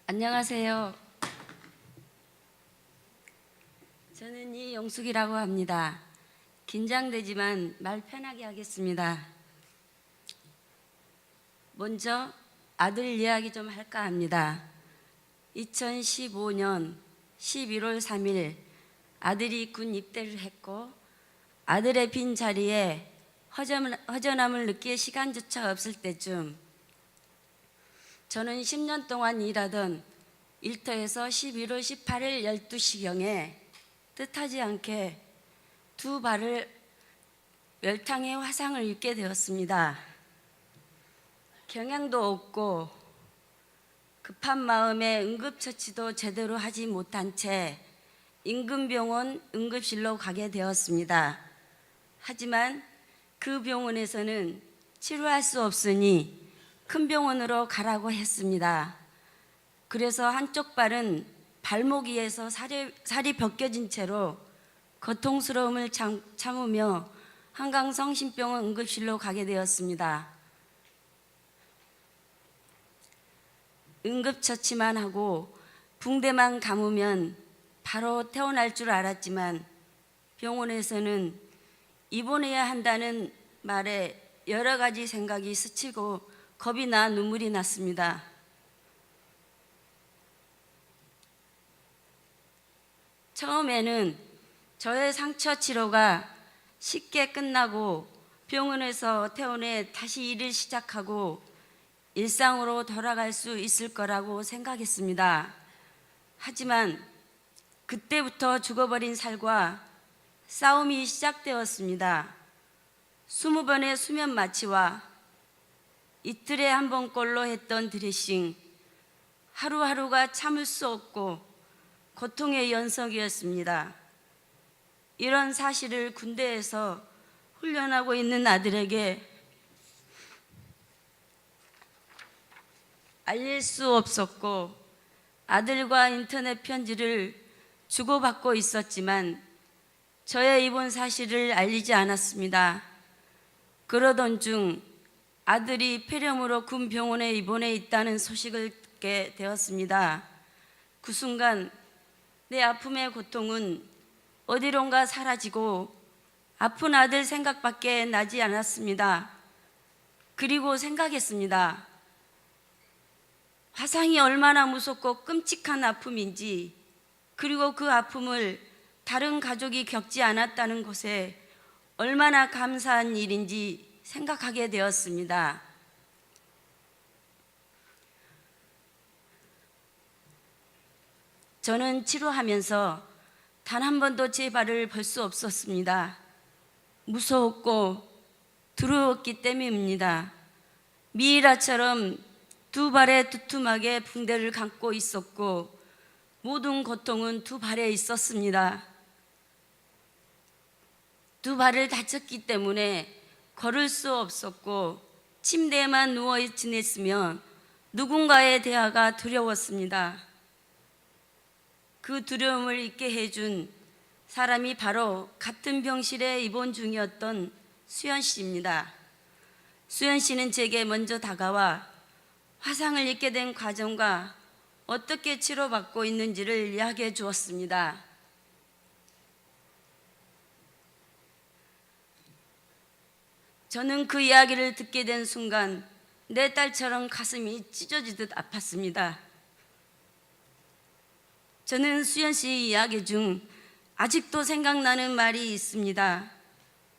안녕하세요. 저는 이영숙이라고 합니다. 긴장되지만 말 편하게 하겠습니다. 먼저 아들 이야기 좀 할까 합니다. 2015년 11월 3일 아들이 군 입대를 했고 아들의 빈 자리에 허전함을 느낄 시간조차 없을 때쯤 저는 10년 동안 일하던 일터에서 11월 18일 12시경에 뜻하지 않게 두 발을 멸탕의 화상을 입게 되었습니다. 경향도 없고 급한 마음에 응급처치도 제대로 하지 못한 채 인근 병원 응급실로 가게 되었습니다. 하지만 그 병원에서는 치료할 수 없으니 큰 병원으로 가라고 했습니다. 그래서 한쪽 발은 발목 위에서 살이 벗겨진 채로 고통스러움을 참으며 한강성심병원 응급실로 가게 되었습니다. 응급처치만 하고 붕대만 감으면 바로 퇴원할 줄 알았지만 병원에서는 입원해야 한다는 말에 여러 가지 생각이 스치고 겁이 나 눈물이 났습니다. 처음에는 저의 상처 치료가 쉽게 끝나고 병원에서 퇴원해 다시 일을 시작하고 일상으로 돌아갈 수 있을 거라고 생각했습니다. 하지만 그때부터 죽어버린 살과 싸움이 시작되었습니다. 20번의 수면 마취와 이틀에 한 번꼴로 했던 드레싱, 하루하루가 참을 수 없고 고통의 연속이었습니다. 이런 사실을 군대에서 훈련하고 있는 아들에게 알릴 수 없었고 아들과 인터넷 편지를 주고받고 있었지만 저의 입원 사실을 알리지 않았습니다. 그러던 중 아들이 폐렴으로 군 병원에 입원해 있다는 소식을 듣게 되었습니다. 그 순간 내 아픔의 고통은 어디론가 사라지고 아픈 아들 생각밖에 나지 않았습니다. 그리고 생각했습니다. 화상이 얼마나 무섭고 끔찍한 아픔인지, 그리고 그 아픔을 다른 가족이 겪지 않았다는 것에 얼마나 감사한 일인지 생각하게 되었습니다. 저는 치료하면서 단 한 번도 제 발을 벌 수 없었습니다. 무서웠고 두려웠기 때문입니다. 미이라처럼 두 발에 두툼하게 붕대를 감고 있었고 모든 고통은 두 발에 있었습니다. 두 발을 다쳤기 때문에 걸을 수 없었고 침대에만 누워 지냈으며 누군가의 대화가 두려웠습니다. 그 두려움을 잊게 해준 사람이 바로 같은 병실에 입원 중이었던 수연 씨입니다. 수연 씨는 제게 먼저 다가와 화상을 입게 된 과정과 어떻게 치료받고 있는지를 이야기해 주었습니다. 저는 그 이야기를 듣게 된 순간 내 딸처럼 가슴이 찢어지듯 아팠습니다. 저는 수연 씨 이야기 중 아직도 생각나는 말이 있습니다.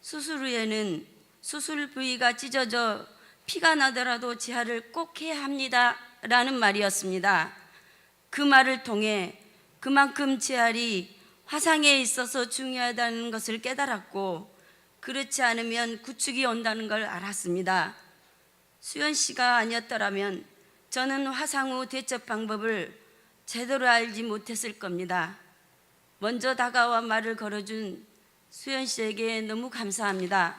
수술 후에는 수술 부위가 찢어져 피가 나더라도 재활을 꼭 해야 합니다 라는 말이었습니다. 그 말을 통해 그만큼 재활이 화상에 있어서 중요하다는 것을 깨달았고 그렇지 않으면 구축이 온다는 걸 알았습니다. 수연 씨가 아니었더라면 저는 화상 후 대처 방법을 제대로 알지 못했을 겁니다. 먼저 다가와 말을 걸어준 수연 씨에게 너무 감사합니다.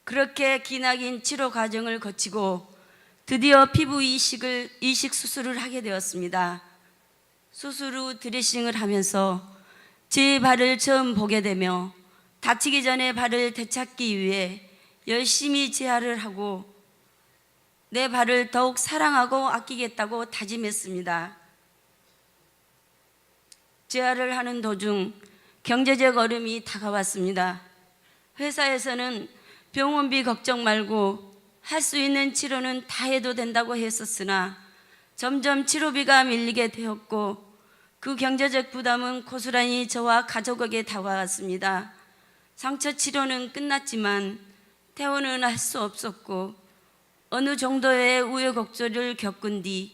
그렇게 기나긴 치료 과정을 거치고 드디어 피부 이식 수술을 하게 되었습니다. 수술 후 드레싱을 하면서 제 발을 처음 보게 되며 다치기 전에 발을 되찾기 위해 열심히 재활을 하고 내 발을 더욱 사랑하고 아끼겠다고 다짐했습니다. 재활을 하는 도중 경제적 어려움이 다가왔습니다. 회사에서는 병원비 걱정 말고 할 수 있는 치료는 다 해도 된다고 했었으나 점점 치료비가 밀리게 되었고 그 경제적 부담은 고스란히 저와 가족에게 다가왔습니다. 상처 치료는 끝났지만 퇴원은 할 수 없었고 어느 정도의 우여곡절을 겪은 뒤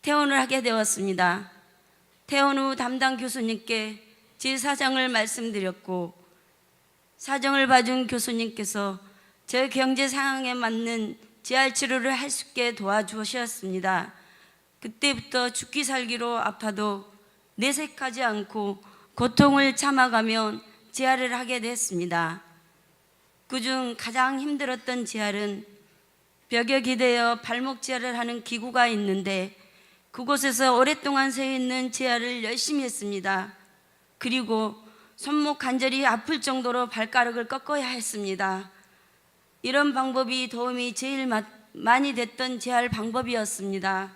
퇴원을 하게 되었습니다. 퇴원 후 담당 교수님께 제 사정을 말씀드렸고 사정을 봐준 교수님께서 제 경제 상황에 맞는 재활 치료를 할 수 있게 도와주셨습니다. 그때부터 죽기 살기로 아파도 내색하지 않고 고통을 참아가며 재활을 하게 됐습니다. 그중 가장 힘들었던 재활은 벽에 기대어 발목 재활을 하는 기구가 있는데 그곳에서 오랫동안 서 있는 재활을 열심히 했습니다. 그리고 손목 관절이 아플 정도로 발가락을 꺾어야 했습니다. 이런 방법이 도움이 제일 많이 됐던 재활 방법이었습니다.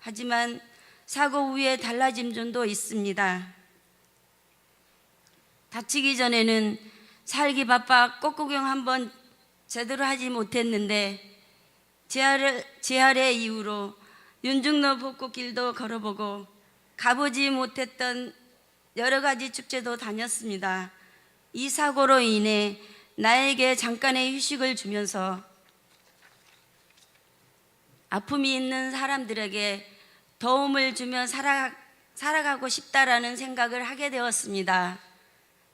하지만 사고 후에 달라진 점도 있습니다. 다치기 전에는 살기 바빠 꽃구경 한번 제대로 하지 못했는데 재활의 이후로 윤중로 벚꽃길도 걸어보고 가보지 못했던 여러 가지 축제도 다녔습니다. 이 사고로 인해 나에게 잠깐의 휴식을 주면서 아픔이 있는 사람들에게 도움을 주며 살아가고 싶다라는 생각을 하게 되었습니다.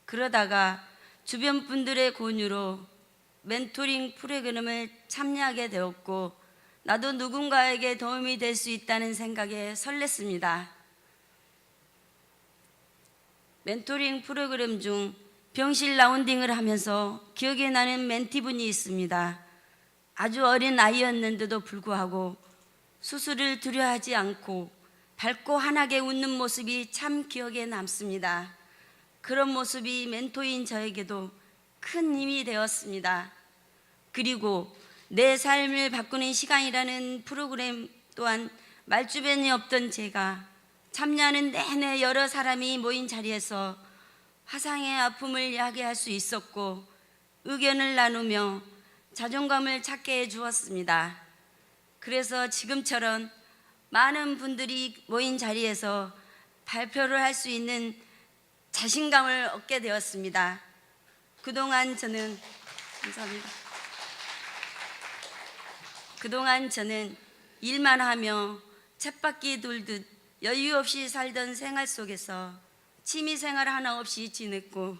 그러다가 주변 분들의 권유로 멘토링 프로그램을 참여하게 되었고 나도 누군가에게 도움이 될 수 있다는 생각에 설렜습니다. 멘토링 프로그램 중 병실 라운딩을 하면서 기억에 나는 멘티분이 있습니다. 아주 어린 아이였는데도 불구하고 수술을 두려워하지 않고 밝고 환하게 웃는 모습이 참 기억에 남습니다. 그런 모습이 멘토인 저에게도 큰 힘이 되었습니다. 그리고 내 삶을 바꾸는 시간이라는 프로그램 또한 말주변이 없던 제가 참여하는 내내 여러 사람이 모인 자리에서 화상의 아픔을 이야기할 수 있었고 의견을 나누며 자존감을 찾게 해주었습니다. 그래서 지금처럼 많은 분들이 모인 자리에서 발표를 할 수 있는 자신감을 얻게 되었습니다. 그동안 저는 일만 하며 쳇바퀴 돌듯 여유 없이 살던 생활 속에서 취미생활 하나 없이 지냈고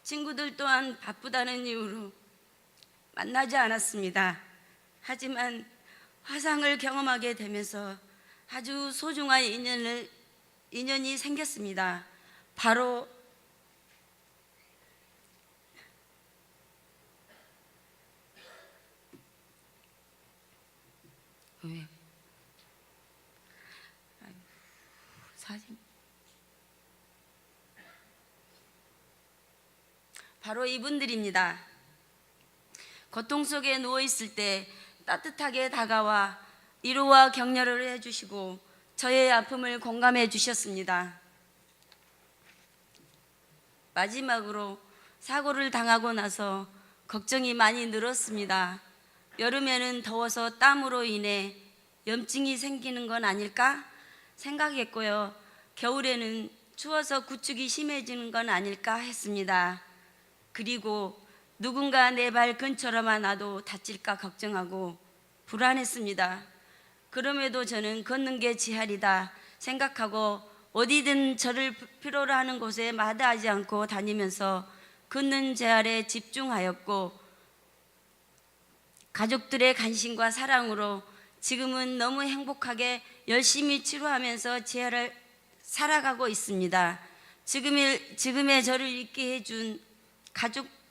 친구들 또한 바쁘다는 이유로 만나지 않았습니다. 하지만 화상을 경험하게 되면서 아주 소중한 인연이 생겼습니다. 바로 바로 이분들입니다. 고통 속에 누워있을 때 따뜻하게 다가와 위로와 격려를 해주시고 저의 아픔을 공감해 주셨습니다. 마지막으로 사고를 당하고 나서 걱정이 많이 늘었습니다. 여름에는 더워서 땀으로 인해 염증이 생기는 건 아닐까 생각했고요. 겨울에는 추워서 구축이 심해지는 건 아닐까 했습니다. 그리고 누군가 내 발 근처로만 와도 다칠까 걱정하고 불안했습니다. 그럼에도 저는 걷는 게 지활이다 생각하고 어디든 저를 필요로 하는 곳에 마다하지 않고 다니면서 걷는 재활에 집중하였고 가족들의 관심과 사랑으로 지금은 너무 행복하게 열심히 치료하면서 재활을 살아가고 있습니다. 지금의 저를 있게 해준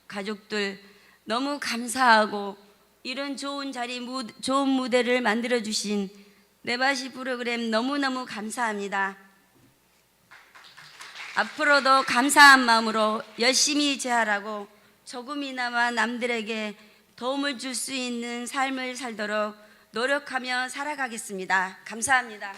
가족들 너무 감사하고 이런 좋은 자리, 좋은 무대를 만들어주신 네바시 프로그램 너무너무 감사합니다. 앞으로도 감사한 마음으로 열심히 재활하고 조금이나마 남들에게 도움을 줄 수 있는 삶을 살도록 노력하며 살아가겠습니다. 감사합니다.